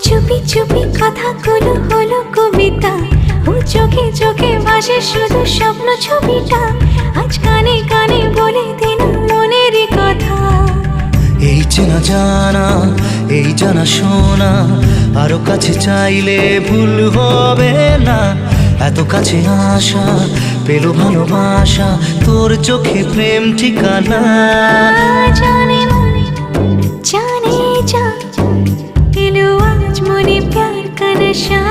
চুপি চুপি কথাগুলো হলো কবিতা, ও চোখে চোখে ভাসে শুধু স্বপ্ন ছবিটা। আজ কানে কানে বলে দিন মনেরই কথা। এই চেনা জানা, এই জানা শোনা, আরো কাছে চাইলে ভুল হবে না। এত কাছে আসা পেলো ভালোবাসা, তোর চোখে প্রেম ঠিকানা। জানে মন জানে जा, এলো আজ মনে প্যার কা নশা।